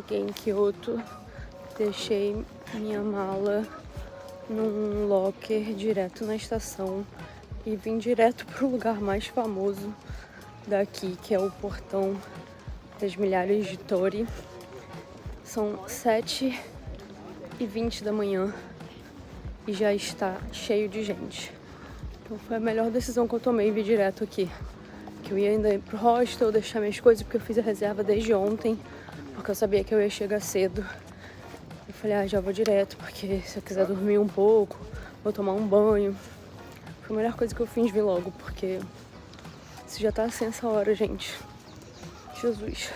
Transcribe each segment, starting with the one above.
Cheguei em Kyoto, deixei minha mala num locker direto na estação e vim direto pro lugar mais famoso daqui, que é o Portão das Milhares de Tori. São 7h20 da manhã e já está cheio de gente. Então foi a melhor decisão que eu tomei, vir direto aqui. Que eu ia ainda ir pro hostel, deixar minhas coisas, porque eu fiz a reserva desde ontem, porque eu sabia que eu ia chegar cedo. Eu falei, já vou direto, porque se eu quiser dormir um pouco, vou tomar um banho. Foi a melhor coisa que eu fiz vir logo, porque se já tá assim essa hora, gente. Jesus.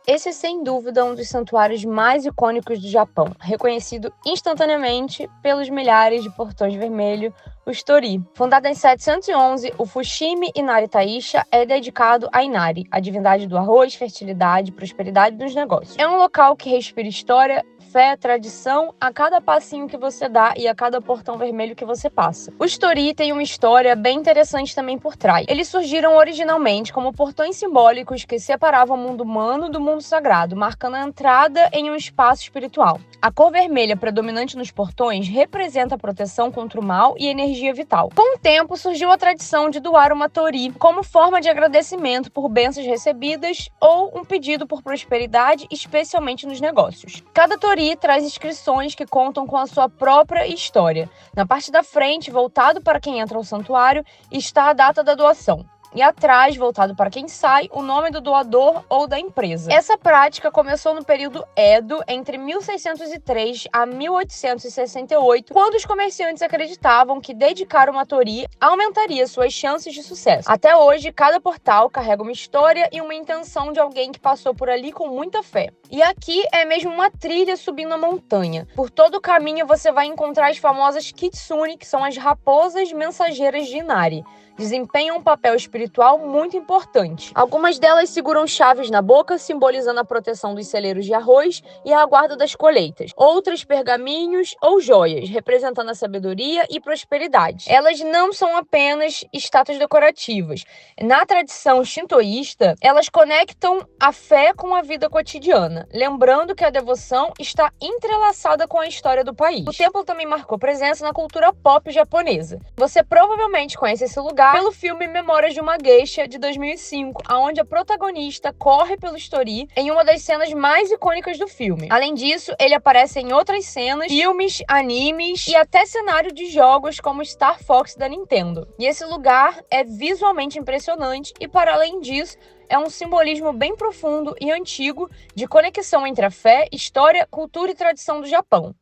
Esse é, sem dúvida, um dos santuários mais icônicos do Japão, reconhecido instantaneamente pelos milhares de portões vermelhos, os Torii. Fundado em 711, o Fushimi Inari Taisha é dedicado a Inari, a divindade do arroz, fertilidade e prosperidade dos negócios. É um local que respira história, fé, tradição a cada passinho que você dá e a cada portão vermelho que você passa. Os Torii têm uma história bem interessante também por trás. Eles surgiram originalmente como portões simbólicos que separavam o mundo humano do mundo sagrado, marcando a entrada em um espaço espiritual. A cor vermelha predominante nos portões representa a proteção contra o mal e energia vital. Com o tempo, surgiu a tradição de doar uma Torii como forma de agradecimento por bênçãos recebidas ou um pedido por prosperidade, especialmente nos negócios. Cada Torii traz inscrições que contam com a sua própria história. Na parte da frente, voltado para quem entra ao santuário, está a data da doação. E atrás, voltado para quem sai, o nome do doador ou da empresa. Essa prática começou no período Edo, entre 1603 a 1868, quando os comerciantes acreditavam que dedicar uma Torii aumentaria suas chances de sucesso. Até hoje, cada portal carrega uma história e uma intenção de alguém que passou por ali com muita fé. E aqui é mesmo uma trilha subindo a montanha. Por todo o caminho você vai encontrar as famosas Kitsune, que são as raposas mensageiras de Inari. Desempenham um papel espiritual muito importante. Algumas delas seguram chaves na boca, simbolizando a proteção dos celeiros de arroz e a guarda das colheitas. Outras, pergaminhos ou joias, representando a sabedoria e prosperidade. Elas não são apenas estátuas decorativas. Na tradição shintoísta, elas conectam a fé com a vida cotidiana, lembrando que a devoção está entrelaçada com a história do país. O templo também marcou presença na cultura pop japonesa. Você provavelmente conhece esse lugar pelo filme Memórias de uma Geisha, de 2005, onde a protagonista corre pelos Torii em uma das cenas mais icônicas do filme. Além disso, ele aparece em outras cenas, filmes, animes e até cenário de jogos como Star Fox da Nintendo. E esse lugar é visualmente impressionante e, para além disso, é um simbolismo bem profundo e antigo de conexão entre a fé, história, cultura e tradição do Japão.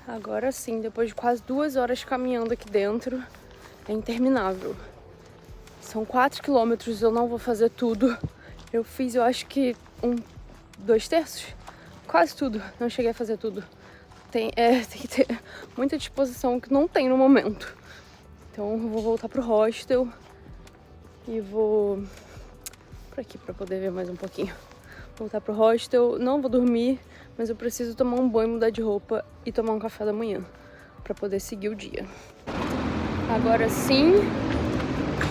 Agora sim, depois de quase 2 horas caminhando aqui dentro, é interminável. São 4 quilômetros, eu não vou fazer tudo. Eu fiz, eu acho que 2/3, quase tudo. Não cheguei a fazer tudo. Tem que ter muita disposição que não tem no momento. Então eu vou voltar pro hostel e vou por aqui pra poder ver mais um pouquinho. Voltar pro hostel, não vou dormir, mas eu preciso tomar um banho, mudar de roupa e tomar um café da manhã pra poder seguir o dia. Agora sim,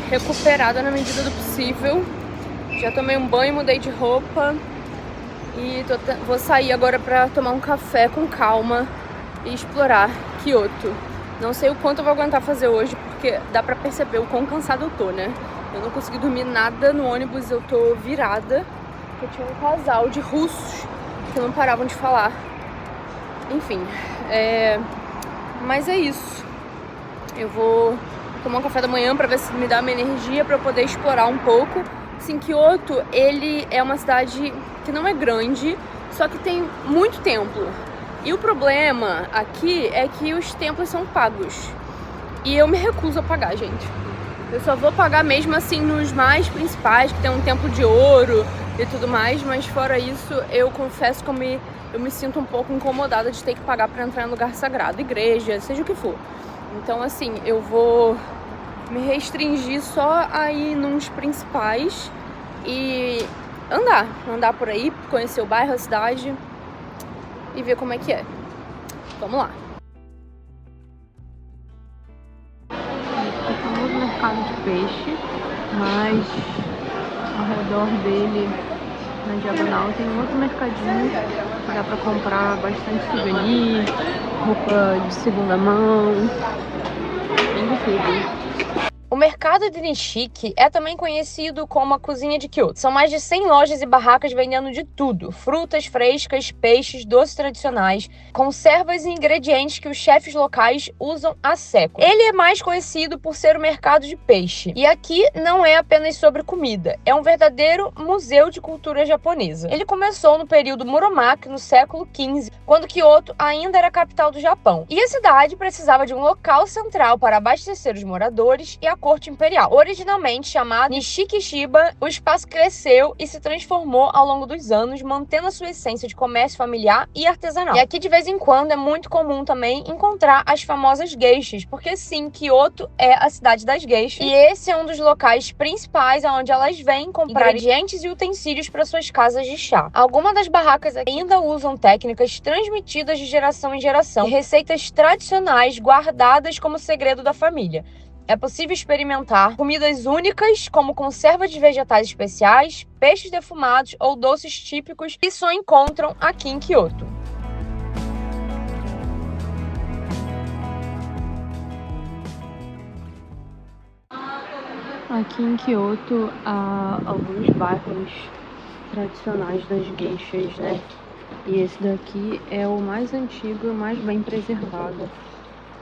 recuperada na medida do possível. Já tomei um banho, mudei de roupa e vou sair agora pra tomar um café com calma e explorar Kyoto. Não sei o quanto eu vou aguentar fazer hoje, porque dá pra perceber o quão cansada eu tô, né? Eu não consegui dormir nada no ônibus, eu tô virada. Eu tinha um casal de russos que não paravam de falar. Enfim, mas é isso. Eu vou tomar um café da manhã pra ver se me dá uma energia pra eu poder explorar um pouco. Assim, Kyoto, ele é uma cidade que não é grande, só que tem muito templo. E o problema aqui é que os templos são pagos. E eu me recuso a pagar, gente. Eu só vou pagar mesmo assim nos mais principais, que tem um templo de ouro e tudo mais, mas fora isso, eu confesso que eu me sinto um pouco incomodada de ter que pagar pra entrar em lugar sagrado, igreja, seja o que for. Então, assim, eu vou me restringir só a ir nos principais e andar por aí, conhecer o bairro, a cidade e ver como é que é. Vamos lá. É o famoso mercado de peixe, mas ao redor dele, na diagonal, tem um outro mercadinho que dá pra comprar bastante souvenir, roupa de segunda mão, bem de tudo. O mercado de Nishiki é também conhecido como a cozinha de Kyoto. São mais de 100 lojas e barracas vendendo de tudo: frutas frescas, peixes, doces tradicionais, conservas e ingredientes que os chefes locais usam a século. Ele é mais conhecido por ser o mercado de peixe. E aqui não é apenas sobre comida, é um verdadeiro museu de cultura japonesa. Ele começou no período Muromachi, no século XV, quando Kyoto ainda era a capital do Japão. E a cidade precisava de um local central para abastecer os moradores e a corte imperial. Originalmente chamado Nishiki-shiba, o espaço cresceu e se transformou ao longo dos anos, mantendo a sua essência de comércio familiar e artesanal. E aqui, de vez em quando, é muito comum também encontrar as famosas geishas, porque sim, Kyoto é a cidade das geishas, e esse é um dos locais principais onde elas vêm comprar ingredientes e utensílios para suas casas de chá. Algumas das barracas ainda usam técnicas transmitidas de geração em geração e receitas tradicionais guardadas como segredo da família. É possível experimentar comidas únicas, como conserva de vegetais especiais, peixes defumados ou doces típicos que só encontram aqui em Kyoto. Aqui em Kyoto há alguns bairros tradicionais das geishas, né? E esse daqui é o mais antigo e o mais bem preservado.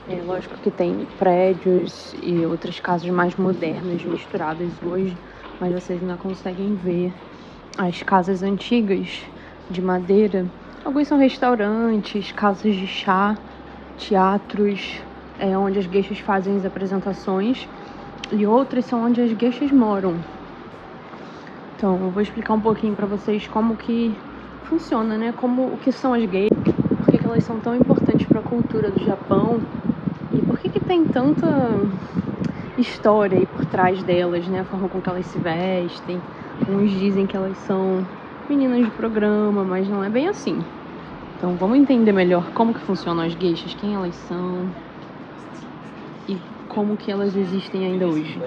É lógico que tem prédios e outras casas mais modernas misturadas hoje, mas vocês ainda conseguem ver as casas antigas de madeira. Alguns são restaurantes, casas de chá, teatros, onde as geishas fazem as apresentações, e outras são onde as geishas moram. Então eu vou explicar um pouquinho pra vocês como que funciona, né? O que são as geishas, por que elas são tão importantes para a cultura do Japão. E por que tem tanta história aí por trás delas, né? A forma com que elas se vestem. Uns dizem que elas são meninas de programa, mas não é bem assim. Então vamos entender melhor como que funcionam as geishas, quem elas são e como que elas existem ainda hoje.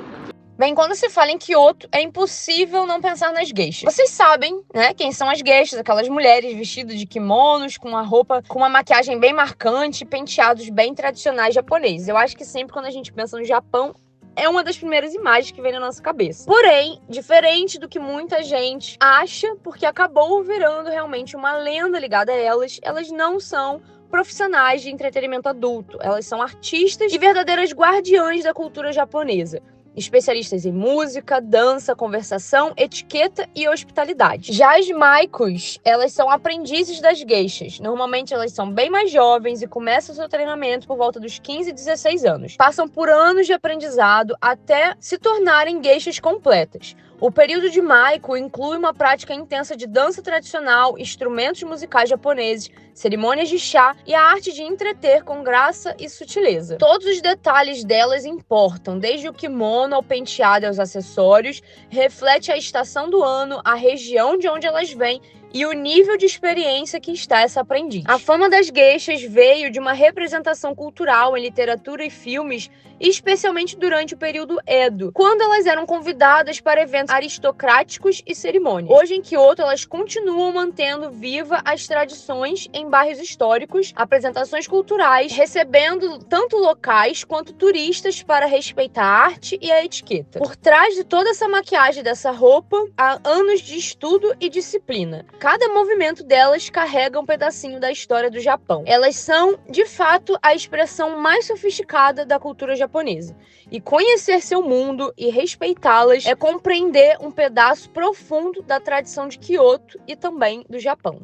Bem, quando se fala em Kyoto, é impossível não pensar nas geishas. Vocês sabem, né, quem são as geishas, aquelas mulheres vestidas de kimonos, com uma roupa, com uma maquiagem bem marcante, penteados bem tradicionais japoneses. Eu acho que sempre quando a gente pensa no Japão, é uma das primeiras imagens que vem na nossa cabeça. Porém, diferente do que muita gente acha, porque acabou virando realmente uma lenda ligada a elas, elas não são profissionais de entretenimento adulto. Elas são artistas e verdadeiras guardiãs da cultura japonesa. Especialistas em música, dança, conversação, etiqueta e hospitalidade. Já as maikos, elas são aprendizes das geishas. Normalmente elas são bem mais jovens e começam seu treinamento por volta dos 15 e 16 anos. Passam por anos de aprendizado até se tornarem geishas completas. O período de maiko inclui uma prática intensa de dança tradicional, instrumentos musicais japoneses, cerimônias de chá e a arte de entreter com graça e sutileza. Todos os detalhes delas importam, desde o kimono ao penteado e aos acessórios, reflete a estação do ano, a região de onde elas vêm e o nível de experiência que está essa aprendiz. A fama das geishas veio de uma representação cultural em literatura e filmes, especialmente durante o período Edo, quando elas eram convidadas para eventos aristocráticos e cerimônias. Hoje em Kyoto, elas continuam mantendo viva as tradições em bairros históricos, apresentações culturais, recebendo tanto locais quanto turistas para respeitar a arte e a etiqueta. Por trás de toda essa maquiagem dessa roupa, há anos de estudo e disciplina. Cada movimento delas carrega um pedacinho da história do Japão. Elas são, de fato, a expressão mais sofisticada da cultura japonesa. E conhecer seu mundo e respeitá-las é compreender um pedaço profundo da tradição de Kyoto e também do Japão.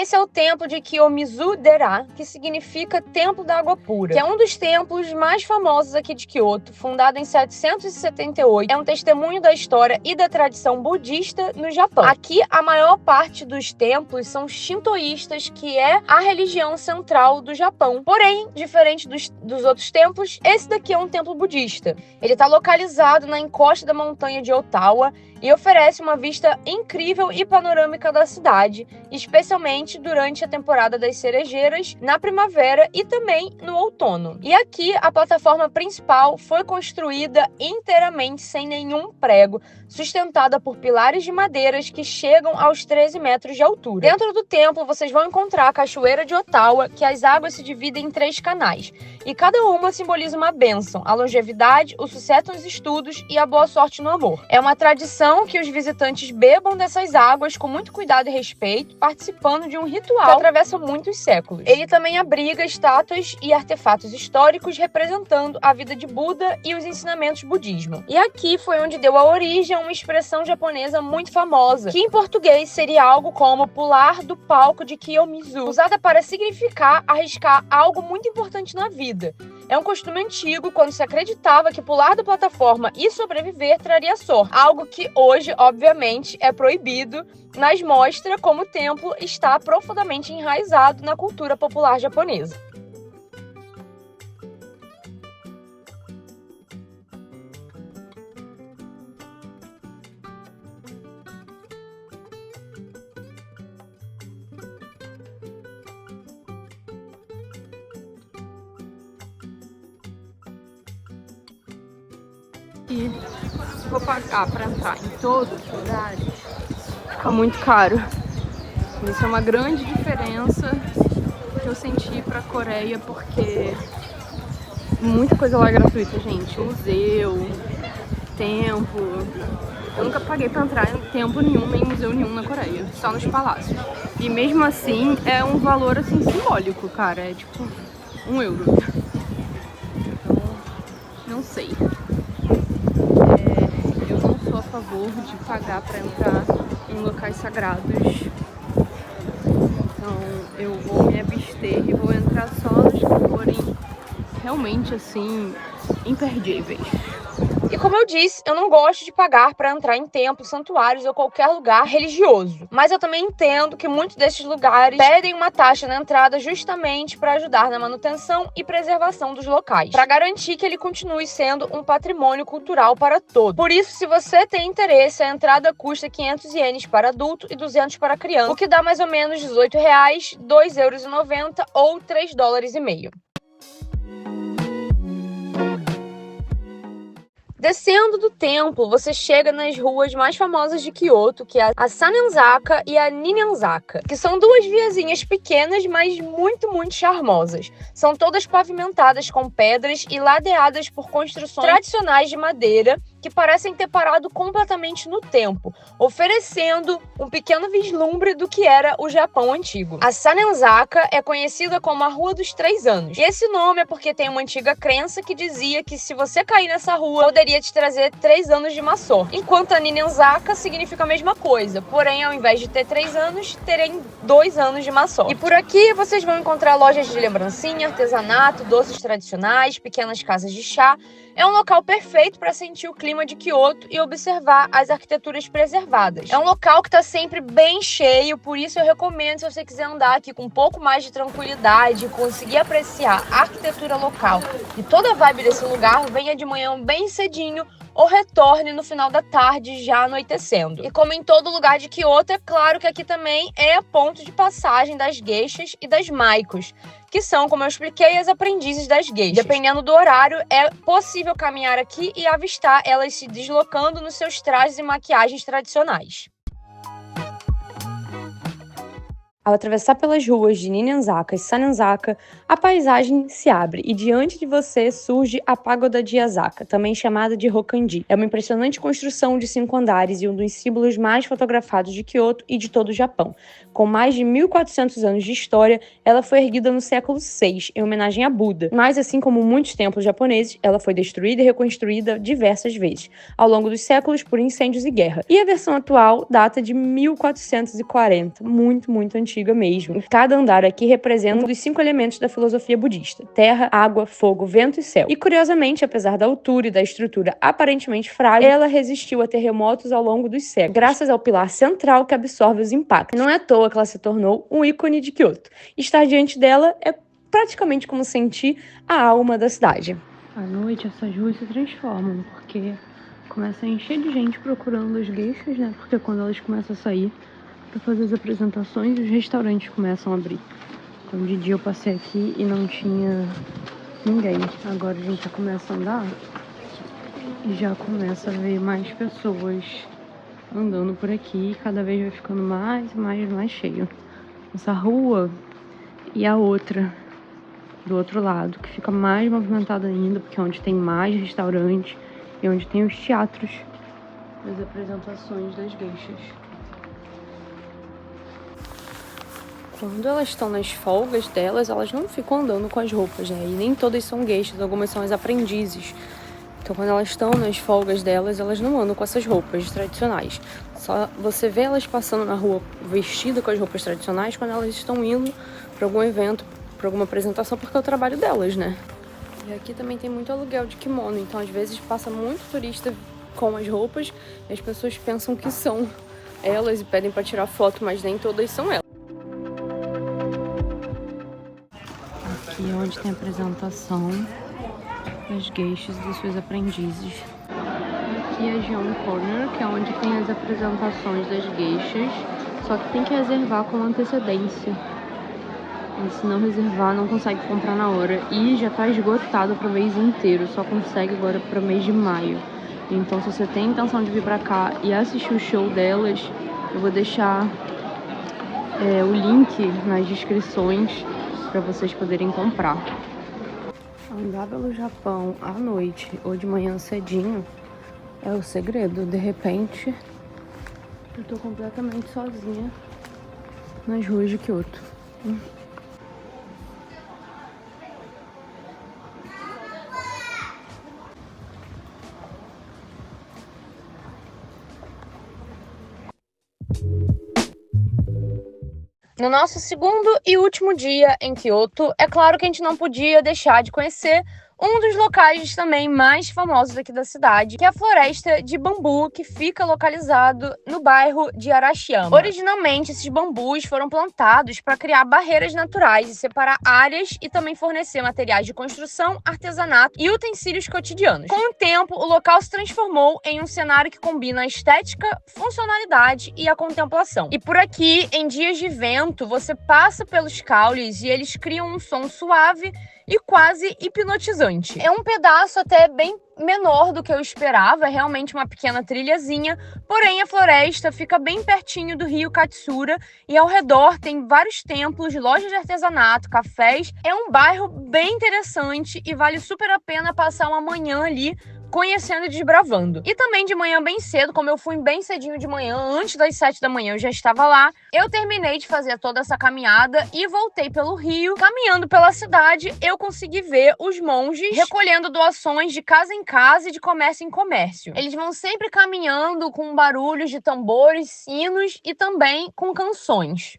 esse é o templo de Kiyomizu-dera, que significa Templo da Água Pura, que é um dos templos mais famosos aqui de Kyoto, fundado em 778. É um testemunho da história e da tradição budista no Japão. Aqui, a maior parte dos templos são shintoístas, que é a religião central do Japão. Porém, diferente dos outros templos, esse daqui é um templo budista. Ele está localizado na encosta da montanha de Ottawa e oferece uma vista incrível e panorâmica da cidade, especialmente durante a temporada das cerejeiras, na primavera e também no outono. E aqui a plataforma principal foi construída inteiramente sem nenhum prego, sustentada por pilares de madeiras que chegam aos 13 metros de altura. Dentro do templo vocês vão encontrar a cachoeira de Ottawa, que as águas se dividem em 3 canais, e cada uma simboliza uma bênção, a longevidade, o sucesso nos estudos e a boa sorte no amor. É uma tradição que os visitantes bebam dessas águas com muito cuidado e respeito, participando de um ritual que atravessa muitos séculos. Ele também abriga estátuas e artefatos históricos representando a vida de Buda e os ensinamentos budismo. E aqui foi onde deu a origem a uma expressão japonesa muito famosa, que em português seria algo como pular do palco de Kiyomizu, usada para significar arriscar algo muito importante na vida. É um costume antigo quando se acreditava que pular da plataforma e sobreviver traria sorte, algo que hoje, obviamente, é proibido, mas mostra como o templo está profundamente enraizado na cultura popular japonesa. E se for pagar para entrar em todos os lugares, fica muito caro. Isso é uma grande diferença que eu senti pra Coreia, porque muita coisa lá é gratuita, gente. Museu, templo. Eu nunca paguei pra entrar em templo nenhum, nem museu nenhum na Coreia, só nos palácios. E mesmo assim, é um valor assim simbólico, cara. É tipo 1 euro. Então, não sei. Eu não sou a favor de pagar pra entrar em locais sagrados. Então, eu vou me abster e vou entrar só nos que forem realmente, assim, imperdíveis. E como eu disse, eu não gosto de pagar para entrar em templos, santuários ou qualquer lugar religioso. Mas eu também entendo que muitos desses lugares pedem uma taxa na entrada justamente para ajudar na manutenção e preservação dos locais, para garantir que ele continue sendo um patrimônio cultural para todos. Por isso, se você tem interesse, a entrada custa 500 ienes para adulto e 200 para criança, o que dá mais ou menos R$18, €2,90 ou $3,50. Descendo do templo, você chega nas ruas mais famosas de Kyoto, que é a Sanenzaka e a Ninenzaka, que são 2 viazinhas pequenas, mas muito, muito charmosas. São todas pavimentadas com pedras e ladeadas por construções tradicionais de madeira que parecem ter parado completamente no tempo, oferecendo um pequeno vislumbre do que era o Japão antigo. A Sanenzaka é conhecida como a Rua dos 3 Anos. E esse nome é porque tem uma antiga crença que dizia que se você cair nessa rua, poderia te trazer 3 anos de má sorte. Enquanto a Ninenzaka significa a mesma coisa, porém, ao invés de ter 3 anos, terem 2 anos de má sorte. E por aqui vocês vão encontrar lojas de lembrancinha, artesanato, doces tradicionais, pequenas casas de chá. É um local perfeito para sentir o clima de Kyoto e observar as arquiteturas preservadas. É um local que está sempre bem cheio, por isso eu recomendo, se você quiser andar aqui com um pouco mais de tranquilidade, conseguir apreciar a arquitetura local e toda a vibe desse lugar, venha de manhã bem cedinho ou retorne no final da tarde, já anoitecendo. E como em todo lugar de Kyoto, é claro que aqui também é ponto de passagem das geishas e das maikos, que são, como eu expliquei, as aprendizes das geishas. Dependendo do horário, é possível caminhar aqui e avistar elas se deslocando nos seus trajes e maquiagens tradicionais. Ao atravessar pelas ruas de Ninenzaka e Sanenzaka, a paisagem se abre e diante de você surge a Pagoda de Asaka, também chamada de Rokandi. É uma impressionante construção de 5 andares e um dos símbolos mais fotografados de Kyoto e de todo o Japão. Com mais de 1.400 anos de história, ela foi erguida no século VI, em homenagem a Buda. Mas, assim como muitos templos japoneses, ela foi destruída e reconstruída diversas vezes, ao longo dos séculos por incêndios e guerra. E a versão atual data de 1440, muito, muito antiga. antiga mesmo. Cada andar aqui representa um dos 5 elementos da filosofia budista: terra, água, fogo, vento e céu. E curiosamente, apesar da altura e da estrutura aparentemente frágil, ela resistiu a terremotos ao longo dos séculos, graças ao pilar central que absorve os impactos. Não é à toa que ela se tornou um ícone de Kyoto. Estar diante dela é praticamente como sentir a alma da cidade. À noite, essas ruas se transformam, porque começa a encher de gente procurando as geishas, né? Porque quando elas começam a sair para fazer as apresentações, os restaurantes começam a abrir. Então, de dia eu passei aqui e não tinha ninguém. Agora a gente já começa a andar e já começa a ver mais pessoas andando por aqui. E cada vez vai ficando mais cheio. Essa rua e a outra do outro lado, que fica mais movimentada ainda, porque é onde tem mais restaurantes e onde tem os teatros das apresentações das geishas. Quando elas estão nas folgas delas, elas não ficam andando com as roupas, né? E nem todas são geishas, algumas são as aprendizes. Então, quando elas estão nas folgas delas, elas não andam com essas roupas tradicionais. Só você vê elas passando na rua vestidas com as roupas tradicionais quando elas estão indo para algum evento, para alguma apresentação, porque é o trabalho delas, né? E aqui também tem muito aluguel de kimono, então às vezes passa muito turista com as roupas e as pessoas pensam que são elas e pedem para tirar foto, mas nem todas são elas. Aqui é onde tem a apresentação das geishas e das suas aprendizes. Aqui é Gion Corner, que é onde tem as apresentações das geishas, só que tem que reservar com antecedência. E se não reservar, não consegue comprar na hora. E já tá esgotado para o mês inteiro, só consegue agora para o mês de maio. Então, se você tem intenção de vir para cá e assistir o show delas, eu vou deixar o link nas descrições para vocês poderem comprar. Andar pelo Japão à noite ou de manhã cedinho é o segredo. De repente, eu tô completamente sozinha nas ruas de Kyoto. No nosso segundo e último dia em Kyoto, é claro que a gente não podia deixar de conhecer um dos locais também mais famosos aqui da cidade, que é a Floresta de Bambu, que fica localizado no bairro de Arashiyama. Originalmente, esses bambus foram plantados para criar barreiras naturais e separar áreas e também fornecer materiais de construção, artesanato e utensílios cotidianos. Com o tempo, o local se transformou em um cenário que combina a estética, funcionalidade e a contemplação. E por aqui, em dias de vento, você passa pelos caules e eles criam um som suave e quase hipnotizante. É um pedaço até bem menor do que eu esperava, é realmente uma pequena trilhazinha, porém a floresta fica bem pertinho do rio Katsura e ao redor tem vários templos, lojas de artesanato, cafés. É um bairro bem interessante e vale super a pena passar uma manhã ali conhecendo e desbravando. E também de manhã bem cedo, como eu fui bem cedinho de manhã, antes das 7 da manhã eu já estava lá, eu terminei de fazer toda essa caminhada e voltei pelo rio. Caminhando pela cidade, eu consegui ver os monges recolhendo doações de casa em casa e de comércio em comércio. Eles vão sempre caminhando com barulhos de tambores, sinos e também com canções.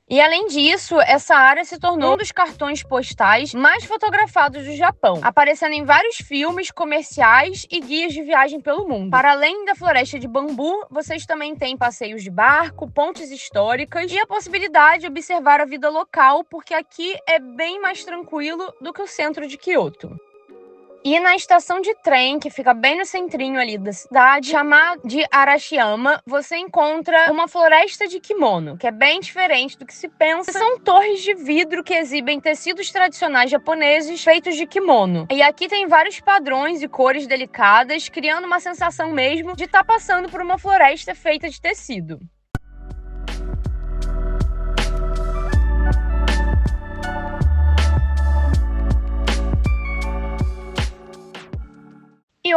E além disso, essa área se tornou um dos cartões postais mais fotografados do Japão, aparecendo em vários filmes, comerciais e guias de viagem pelo mundo. Para além da floresta de bambu, vocês também têm passeios de barco, pontes históricas e a possibilidade de observar a vida local, porque aqui é bem mais tranquilo do que o centro de Kyoto. E na estação de trem, que fica bem no centrinho ali da cidade, chamada de Arashiyama, você encontra uma floresta de kimono, que é bem diferente do que se pensa. São torres de vidro que exibem tecidos tradicionais japoneses feitos de kimono. E aqui tem vários padrões e cores delicadas, criando uma sensação mesmo de estar passando por uma floresta feita de tecido.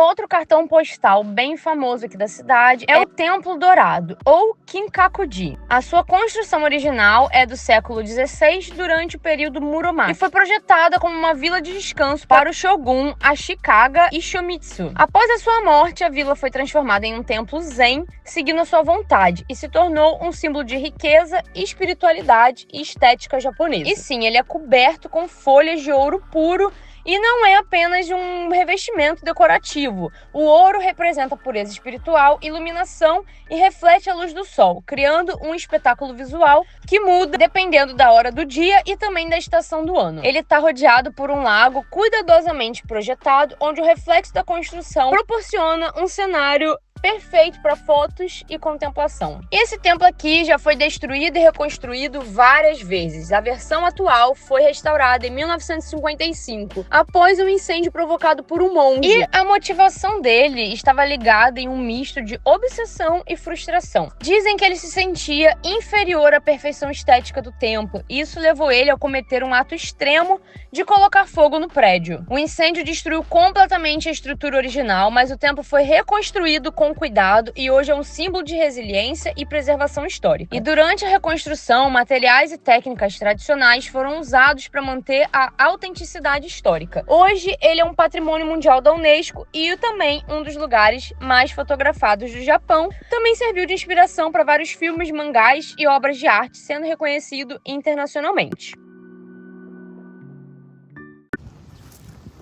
outro cartão postal bem famoso aqui da cidade é o Templo Dourado, ou Kinkakuji. A sua construção original é do século XVI, durante o período Muromachi, e foi projetada como uma vila de descanso para o shogun Ashikaga Ieyasu. Após a sua morte, a vila foi transformada em um templo zen, seguindo a sua vontade, e se tornou um símbolo de riqueza, espiritualidade e estética japonesa. E sim, ele é coberto com folhas de ouro puro, e não é apenas um revestimento decorativo. O ouro representa pureza espiritual, iluminação e reflete a luz do sol, criando um espetáculo visual que muda dependendo da hora do dia e também da estação do ano. Ele está rodeado por um lago cuidadosamente projetado, onde o reflexo da construção proporciona um cenário perfeito para fotos e contemplação. Esse templo aqui já foi destruído e reconstruído várias vezes. A versão atual foi restaurada em 1955, após um incêndio provocado por um monge. E a motivação dele estava ligada em um misto de obsessão e frustração. Dizem que ele se sentia inferior à perfeição estética do templo, e isso levou ele a cometer um ato extremo de colocar fogo no prédio. O incêndio destruiu completamente a estrutura original, mas o templo foi reconstruído com cuidado e hoje é um símbolo de resiliência e preservação histórica. E durante a reconstrução, materiais e técnicas tradicionais foram usados para manter a autenticidade histórica. Hoje, ele é um patrimônio mundial da Unesco e também um dos lugares mais fotografados do Japão. Também serviu de inspiração para vários filmes, mangás e obras de arte, sendo reconhecido internacionalmente.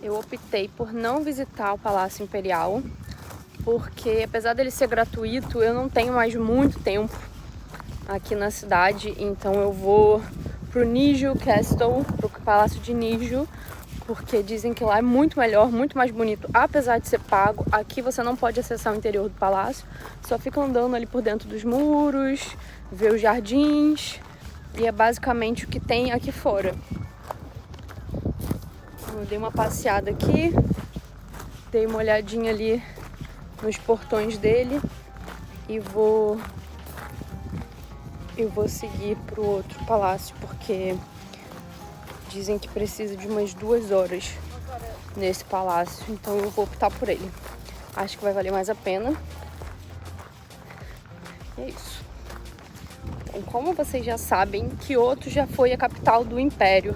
Eu optei por não visitar o Palácio Imperial, porque apesar dele ser gratuito, eu não tenho mais muito tempo aqui na cidade, então eu vou pro Niju Castle, pro Palácio de Niju, porque dizem que lá é muito melhor, muito mais bonito, apesar de ser pago. Aqui você não pode acessar o interior do palácio, só fica andando ali por dentro dos muros, ver os jardins, e é basicamente o que tem aqui fora. Eu dei uma passeada aqui, dei uma olhadinha ali nos portões dele e vou seguir pro outro palácio, porque dizem que precisa de umas 2 horas nesse palácio, então eu vou optar por ele. Acho que vai valer mais a pena. E é isso. Então, como vocês já sabem, Kyoto já foi a capital do Império,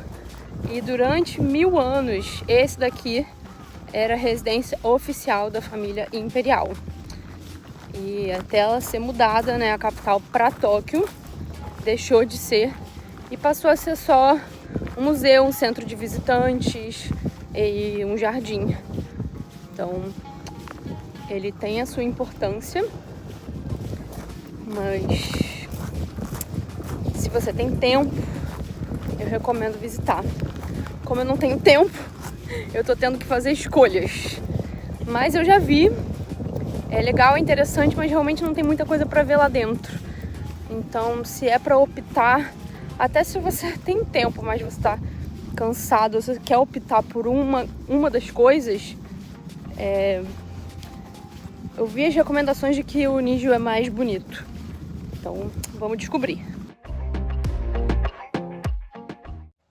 e durante 1000 anos esse daqui era a residência oficial da família imperial. E até ela ser mudada, né, a capital, para Tóquio, deixou de ser e passou a ser só um museu, um centro de visitantes e um jardim. Então, ele tem a sua importância, mas se você tem tempo, eu recomendo visitar. Como eu não tenho tempo, eu tô tendo que fazer escolhas. Mas eu já vi, é legal, é interessante, mas realmente não tem muita coisa pra ver lá dentro. Então, se é pra optar, até se você tem tempo, mas você tá cansado, você quer optar por uma das coisas, eu vi as recomendações de que o Niju é mais bonito. Então, vamos descobrir.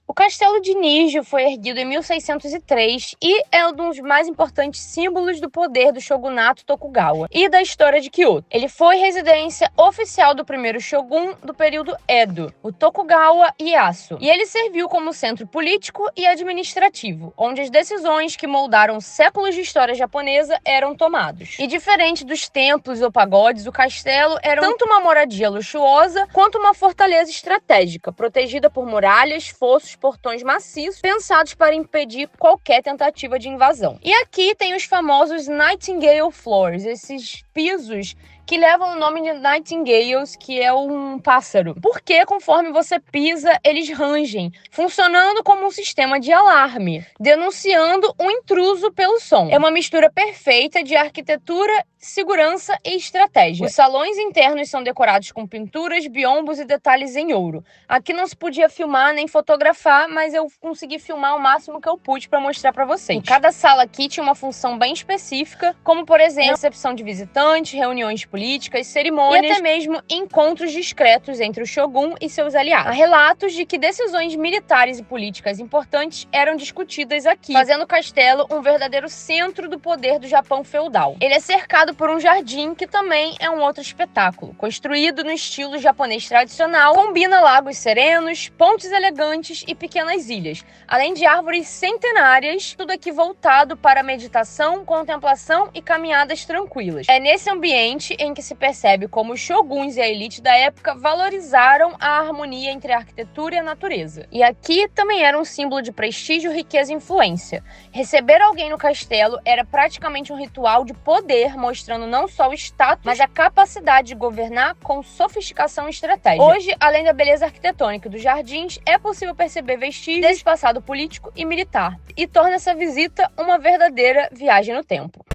O castelo de Niju foi erguido em 1603 e é um dos mais importantes símbolos do poder do shogunato Tokugawa e da história de Kyoto. Ele foi residência oficial do primeiro shogun do período Edo, o Tokugawa Ieyasu, e ele serviu como centro político e administrativo, onde as decisões que moldaram séculos de história japonesa eram tomadas. E diferente dos templos ou pagodes, o castelo era tanto uma moradia luxuosa quanto uma fortaleza estratégica, protegida por muralhas, fossos, portões maciços, pensados para impedir qualquer tentativa de invasão. E aqui tem os famosos Nightingale Floors, esses pisos que levam o nome de Nightingales, que é um pássaro. Porque conforme você pisa, eles rangem, funcionando como um sistema de alarme, denunciando um intruso pelo som. É uma mistura perfeita de arquitetura, segurança e estratégia. Os salões internos são decorados com pinturas, biombos e detalhes em ouro. Aqui não se podia filmar nem fotografar, mas eu consegui filmar o máximo que eu pude para mostrar para vocês. Cada sala aqui tinha uma função bem específica, como por exemplo, recepção de visitantes, reuniões políticas, políticas, cerimônias e até mesmo encontros discretos entre o shogun e seus aliados. Há relatos de que decisões militares e políticas importantes eram discutidas aqui, fazendo o castelo um verdadeiro centro do poder do Japão feudal. Ele é cercado por um jardim, que também é um outro espetáculo. Construído no estilo japonês tradicional, combina lagos serenos, pontes elegantes e pequenas ilhas, além de árvores centenárias, tudo aqui voltado para meditação, contemplação e caminhadas tranquilas. É nesse ambiente em que se percebe como os shoguns e a elite da época valorizaram a harmonia entre a arquitetura e a natureza. E aqui também era um símbolo de prestígio, riqueza e influência. Receber alguém no castelo era praticamente um ritual de poder, mostrando não só o status, mas a capacidade de governar com sofisticação e estratégia. Hoje, além da beleza arquitetônica dos jardins, é possível perceber vestígios desse passado político e militar, e torna essa visita uma verdadeira viagem no tempo.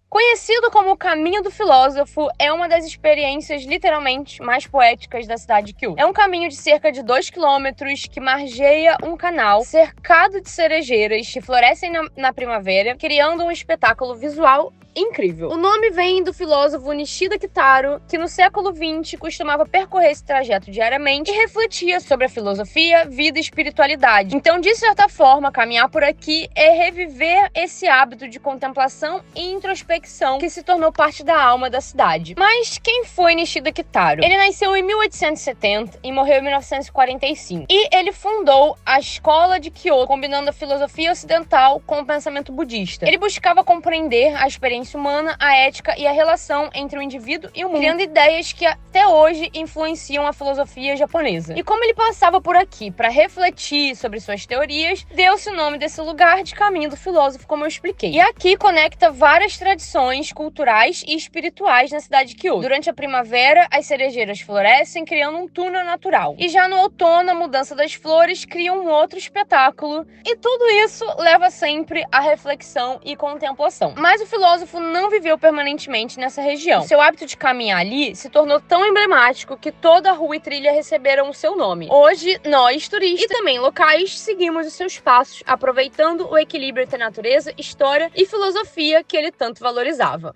Conhecido como o Caminho do Filósofo, é uma das experiências literalmente mais poéticas da cidade de Kyoto. É um caminho de cerca de 2 quilômetros que margeia um canal cercado de cerejeiras que florescem na primavera, criando um espetáculo visual incrível. O nome vem do filósofo Nishida Kitaro, que no século XX costumava percorrer esse trajeto diariamente e refletia sobre a filosofia, vida e espiritualidade. Então, de certa forma, caminhar por aqui é reviver esse hábito de contemplação e introspecção que se tornou parte da alma da cidade. Mas quem foi Nishida Kitaro? Ele nasceu em 1870 e morreu em 1945. E ele fundou a Escola de Kyoto, combinando a filosofia ocidental com o pensamento budista. Ele buscava compreender a experiência humana, a ética e a relação entre o indivíduo e o mundo, criando ideias que até hoje influenciam a filosofia japonesa. E como ele passava por aqui para refletir sobre suas teorias, deu-se o nome desse lugar de Caminho do Filósofo, como eu expliquei. E aqui conecta várias tradições culturais e espirituais na cidade de Kyoto. Durante a primavera, as cerejeiras florescem, criando um túnel natural. E já no outono, a mudança das flores cria um outro espetáculo. E tudo isso leva sempre à reflexão e contemplação. Mas o filósofo não viveu permanentemente nessa região. O seu hábito de caminhar ali se tornou tão emblemático que toda a rua e trilha receberam o seu nome. Hoje, nós, turistas e também locais, seguimos os seus passos, aproveitando o equilíbrio entre natureza, história e filosofia que ele tanto valorizava.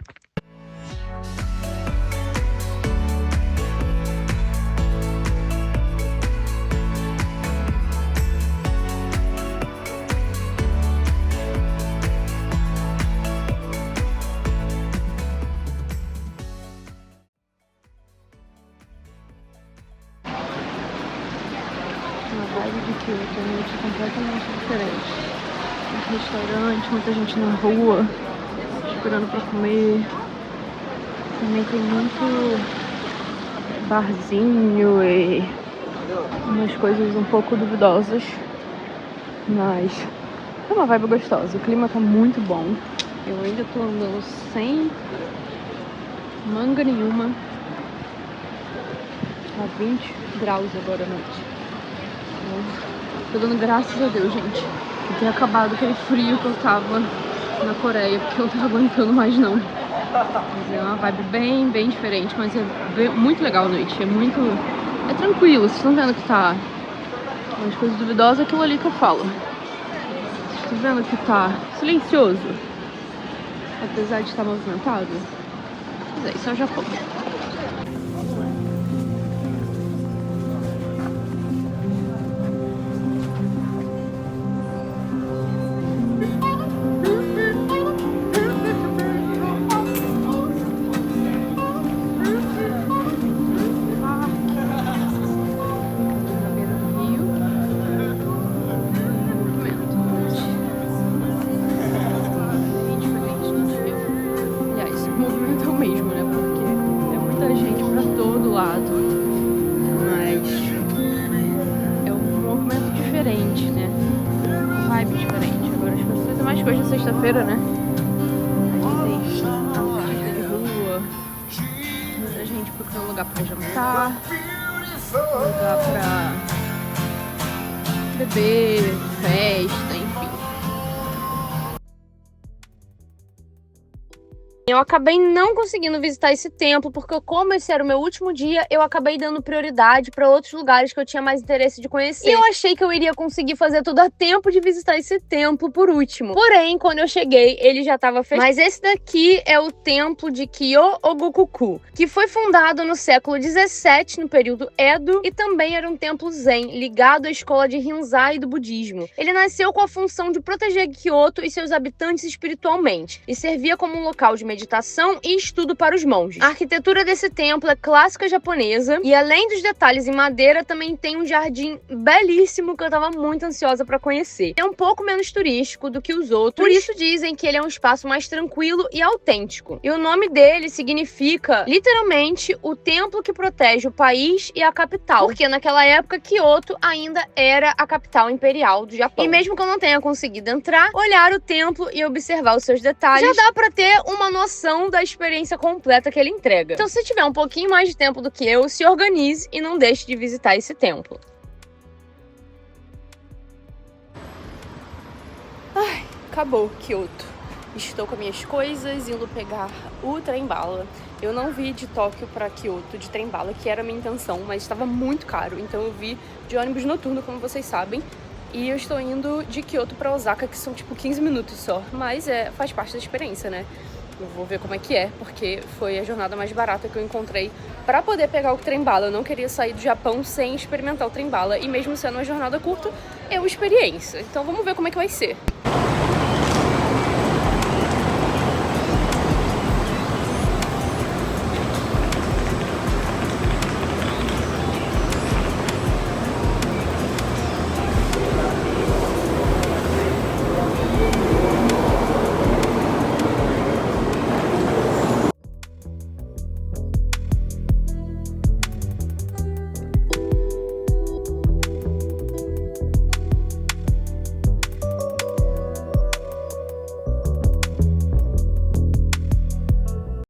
A vibe de Kyoto é muito completamente diferente. Muito restaurante, muita gente na rua, esperando pra comer. Também tem muito barzinho e umas coisas um pouco duvidosas. Mas é uma vibe gostosa. O clima tá muito bom. Eu ainda tô andando sem manga nenhuma. Tá 20 graus agora à noite. Tô dando graças a Deus, gente, de ter acabado aquele frio que eu tava na Coreia, porque eu não tava aguentando mais não. Mas é uma vibe bem diferente, mas é muito legal a noite, é tranquilo. Vocês estão vendo que tá umas coisas duvidosas, é aquilo ali que eu falo. Vocês estão vendo que tá silencioso, apesar de estar movimentado? Mas é, isso é o Japão. Hoje é sexta-feira, né? Aí tem artista de rua, muita gente procurando um lugar pra jantar, lugar pra beber, festa, enfim. Eu acabei não conseguindo visitar esse templo, porque como esse era o meu último dia, eu acabei dando prioridade para outros lugares que eu tinha mais interesse de conhecer. E eu achei que eu iria conseguir fazer tudo a tempo de visitar esse templo por último. Porém, quando eu cheguei, ele já estava fechado. Mas esse daqui é o templo de Kyo-Ogokuku, que foi fundado no século 17, no período Edo, e também era um templo zen, ligado à escola de Rinzai do budismo. Ele nasceu com a função de proteger Kyoto e seus habitantes espiritualmente, e servia como um local de meditação e estudo para os monges. A arquitetura desse templo é clássica japonesa e, além dos detalhes em madeira, também tem um jardim belíssimo que eu tava muito ansiosa para conhecer. É um pouco menos turístico do que os outros, por isso dizem que ele é um espaço mais tranquilo e autêntico. E o nome dele significa, literalmente, o templo que protege o país e a capital, porque naquela época Kyoto ainda era a capital imperial do Japão. E mesmo que eu não tenha conseguido entrar, olhar o templo e observar os seus detalhes, já dá pra ter uma noção da experiência completa que ele entrega. Então, se tiver um pouquinho mais de tempo do que eu, se organize e não deixe de visitar esse templo. Ai, acabou Kyoto. Estou com minhas coisas, indo pegar o trem-bala. Eu não vi de Tóquio para Kyoto de trem-bala, que era a minha intenção, mas estava muito caro. Então eu vi de ônibus noturno, como vocês sabem. E eu estou indo de Kyoto para Osaka, que são tipo 15 minutos só. Mas faz parte da experiência, né? Eu vou ver como é que é, porque foi a jornada mais barata que eu encontrei para poder pegar o trem-bala. Eu não queria sair do Japão sem experimentar o trem-bala. E mesmo sendo uma jornada curta, é uma experiência. Então vamos ver como é que vai ser.